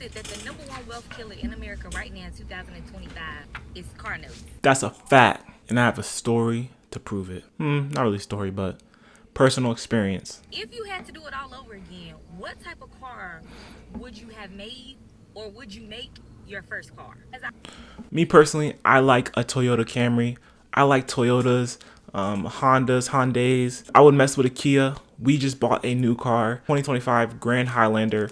That the number one wealth killer in America right now in 2025 is car notes. That's a fact. And I have a story to prove it. Not really story, but personal experience. If you had to do it all over again, what type of car would you have made, or would you make your first car? Me personally, I like a Toyota Camry. I like Toyotas, Hondas, Hyundais. I would mess with a Kia. We just bought a new car, 2025 Grand Highlander.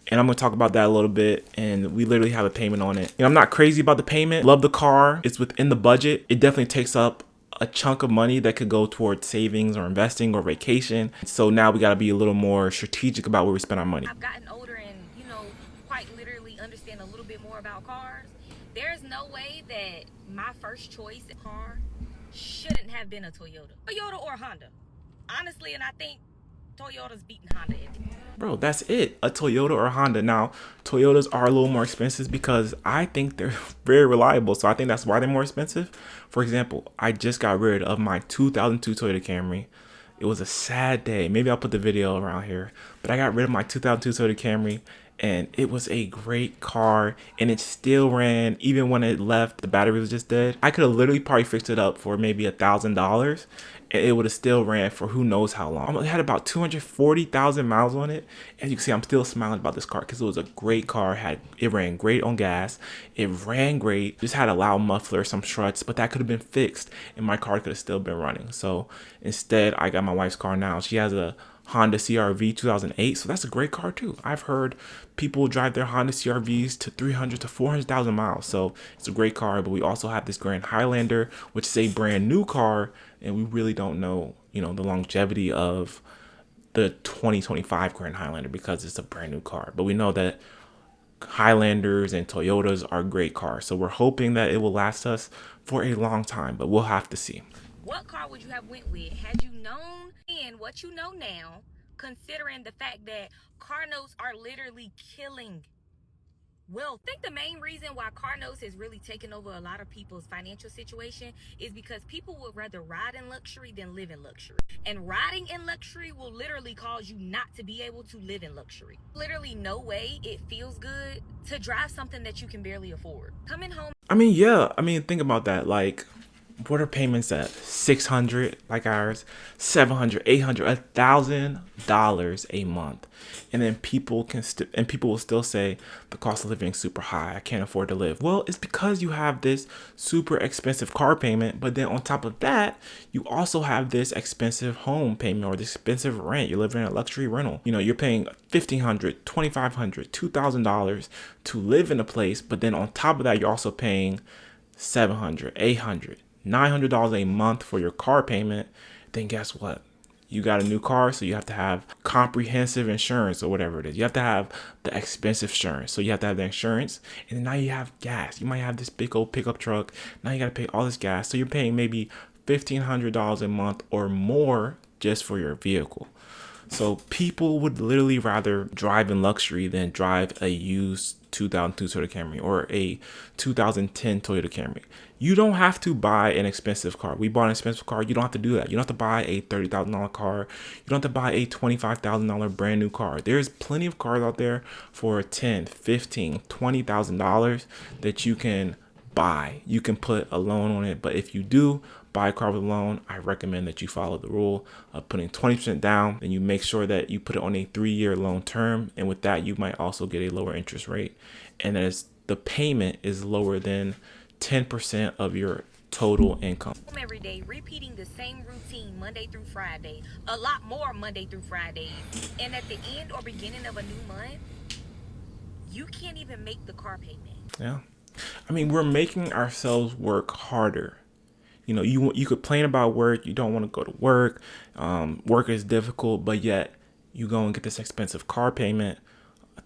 And I'm going to talk about that a little bit. And we literally have a payment on it. I'm not crazy about the payment. Love the car. It's within the budget. It definitely takes up a chunk of money that could go towards savings or investing or vacation. So now we got to be a little more strategic about where we spend our money. I've gotten older and, quite literally understand a little bit more about cars. There's no way that my first choice car shouldn't have been a Toyota or Honda. Honestly, and I think Toyota's beating Honda in it. Bro, that's it. A Toyota or a Honda. Now, Toyotas are a little more expensive because I think they're very reliable. So I think that's why they're more expensive. For example, I just got rid of my 2002 Toyota Camry. It was a sad day. Maybe I'll put the video around here. But I got rid of my 2002 Toyota Camry. And it was a great car. And it still ran. Even when it left, the battery was just dead. I could have literally probably fixed it up for maybe $1,000. And it would have still ran for who knows how long. It had about 240,000 miles on it. And you can see I'm still smiling about this car because it was a great car. It ran great on gas. It ran great. Just had a loud muffler, some struts, but that could have been fixed and my car could have still been running. So instead, I got my wife's car now. She has a Honda CRV 2008, so that's a great car too. I've heard people drive their Honda CRVs to 300 to 400,000 miles, so it's a great car. But we also have this Grand Highlander, which is a brand new car, and we really don't know, the longevity of the 2025 Grand Highlander because it's a brand new car. But we know that Highlanders and Toyotas are great cars, so we're hoping that it will last us for a long time, but we'll have to see. What car would you have went with had you known and what you know now, considering the fact that car notes are literally killing? Well, I think the main reason why car notes has really taken over a lot of people's financial situation is because people would rather ride in luxury than live in luxury. And riding in luxury will literally cause you not to be able to live in luxury. Literally no way it feels good to drive something that you can barely afford. Coming home. Think about that. Like, what are payments at? $600 like ours, $700, $800, $1,000 a month. And then people will still say the cost of living is super high. I can't afford to live. Well, it's because you have this super expensive car payment, but then on top of that, you also have this expensive home payment or this expensive rent. You're living in a luxury rental. You're paying $1,500, $2,500, $2,000 to live in a place, but then on top of that, you're also paying $700, $800. $900 a month for your car payment. Then guess what? You got a new car, so you have to have comprehensive insurance or whatever it is. You have to have the expensive insurance. So you have to have the insurance, and then now you have gas. You might have this big old pickup truck. Now you got to pay all this gas. So you're paying maybe $1,500 a month or more just for your vehicle. So people would literally rather drive in luxury than drive a used 2002 Toyota Camry or a 2010 Toyota Camry. You don't have to buy an expensive car. We bought an expensive car. You don't have to do that. You don't have to buy a $30,000 car. You don't have to buy a $25,000 brand new car. There's plenty of cars out there for $10,000, $15,000, $20,000 that you can buy. You can put a loan on it, but if you do buy a car with a loan, I recommend that you follow the rule of putting 20% down, and you make sure that you put it on a 3-year loan term, and with that you might also get a lower interest rate, and as the payment is lower than 10% of your total income. Every day, repeating the same routine Monday through Friday, a lot more Monday through Fridays, and at the end or beginning of a new month, you can't even make the car payment. Yeah. We're making ourselves work harder. You complain about work. You don't want to go to work. Work is difficult, but yet you go and get this expensive car payment,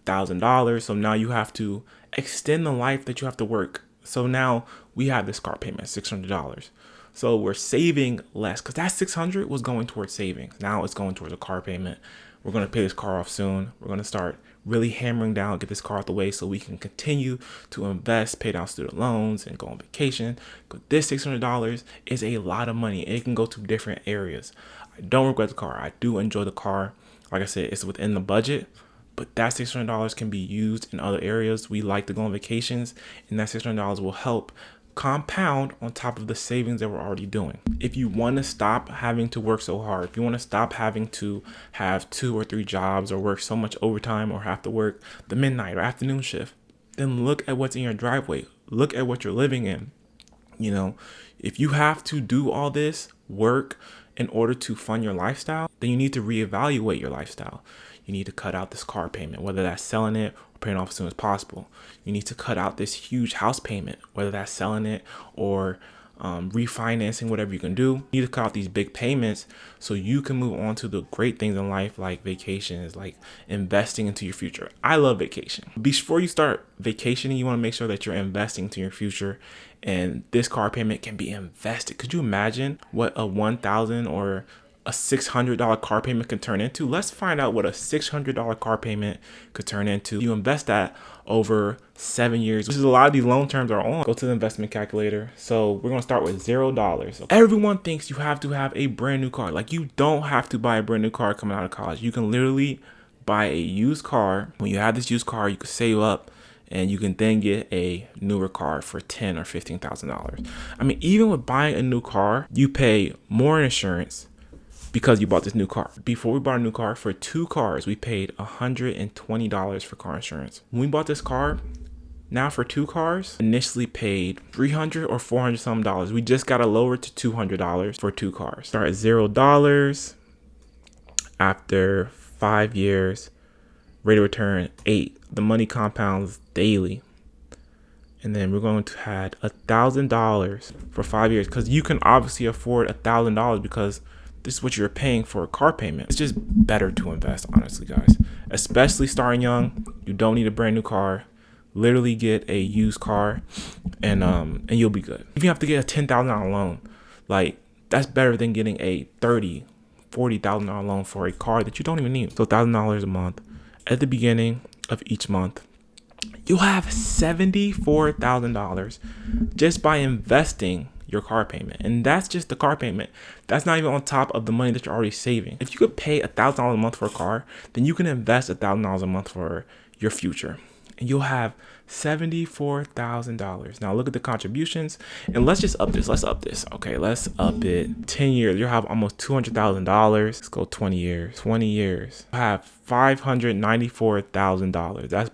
$1,000. So now you have to extend the life that you have to work. So now we have this car payment, $600. So we're saving less because that $600 was going towards savings. Now it's going towards a car payment. We're going to pay this car off soon. We're going to start really hammering down, get this car out the way so we can continue to invest, pay down student loans, and go on vacation. But this $600 is a lot of money. It can go to different areas. I don't regret the car. I do enjoy the car. Like I said, it's within the budget, but that $600 can be used in other areas. We like to go on vacations, and that $600 will help compound on top of the savings that we're already doing. If you want to stop having to work so hard, if you want to stop having to have 2 or 3 jobs or work so much overtime or have to work the midnight or afternoon shift, then look at what's in your driveway. Look at what you're living in. You know, if you have to do all this work in order to fund your lifestyle, then you need to reevaluate your lifestyle. You need to cut out this car payment, whether that's selling it or paying off as soon as possible. You need to cut out this huge house payment, whether that's selling it or refinancing, whatever you can do. You need to cut out these big payments so you can move on to the great things in life, like vacations, like investing into your future. I love vacation. Before you start vacationing, you want to make sure that you're investing into your future, and this car payment can be invested. Could you imagine what a $1,000 or a $600 car payment can turn into? Let's find out what a $600 car payment could turn into. You invest that over 7 years, which is a lot of these loan terms are on. Go to the investment calculator. So we're gonna start with $0. Everyone thinks you have to have a brand new car. Like, you don't have to buy a brand new car coming out of college. You can literally buy a used car. When you have this used car, you can save up and you can then get a newer car for $10,000 or $15,000. I mean, even with buying a new car, you pay more in insurance because you bought this new car. Before we bought a new car, for 2 cars, we paid $120 for car insurance. When we bought this car, now for 2 cars, initially paid $300 or $400 some dollars. We just got to lower it to $200 for 2 cars. Start at $0. After 5 years, rate of return 8. The money compounds daily. And then we're going to add $1,000 for 5 years, because you can obviously afford $1,000 because this is what you're paying for a car payment. It's just better to invest, honestly, guys. Especially starting young. You don't need a brand new car. Literally get a used car, and you'll be good. If you have to get a $10,000 loan, like, that's better than getting a $30,000, $40,000 loan for a car that you don't even need. So $1,000 a month at the beginning of each month. You'll have $74,000 just by investing your car payment. And that's just the car payment. That's not even on top of the money that you're already saving. If you could pay $1,000 a month for a car, then you can invest $1,000 a month for your future, and you'll have $74,000. Now look at the contributions, and let's just up this. Let's up this. Okay, let's up it. 10 years, you'll have almost $200,000. Let's go 20 years. 20 years, you'll have $594,000. That's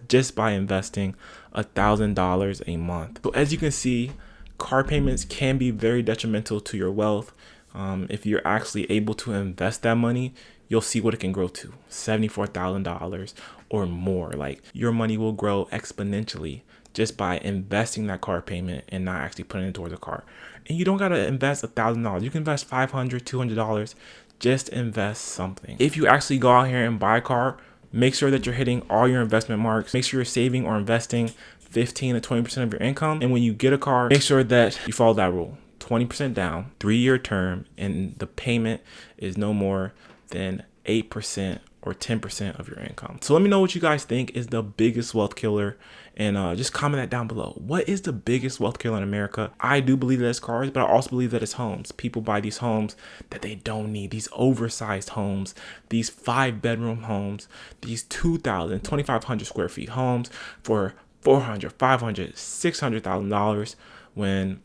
just by investing $1,000 a month. So as you can see, car payments can be very detrimental to your wealth. If you're actually able to invest that money, you'll see what it can grow to, $74,000 or more. Like, your money will grow exponentially just by investing that car payment and not actually putting it towards a car. And you don't got to invest $1,000. You can invest $500, $200. Just invest something. If you actually go out here and buy a car, make sure that you're hitting all your investment marks. Make sure you're saving or investing 15 to 20% of your income. And when you get a car, make sure that you follow that rule. 20% down, 3-year term, and the payment is no more than 8% or 10% of your income. So let me know what you guys think is the biggest wealth killer, and just comment that down below. What is the biggest wealth killer in America? I do believe that it's cars, but I also believe that it's homes. People buy these homes that they don't need, these oversized homes, these 5-bedroom homes, these 2,000, 2,500 square feet homes for $400,000, $500,000, $600,000 when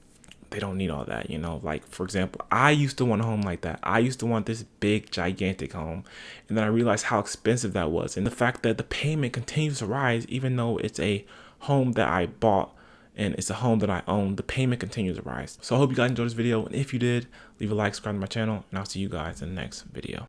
they don't need all that, you know. Like, for example, I used to want a home like that. I used to want this big, gigantic home, and then I realized how expensive that was, and the fact that the payment continues to rise even though it's a home that I bought and it's a home that I own. The payment continues to rise. So I hope you guys enjoyed this video, and if you did, leave a like, subscribe to my channel, and I'll see you guys in the next video.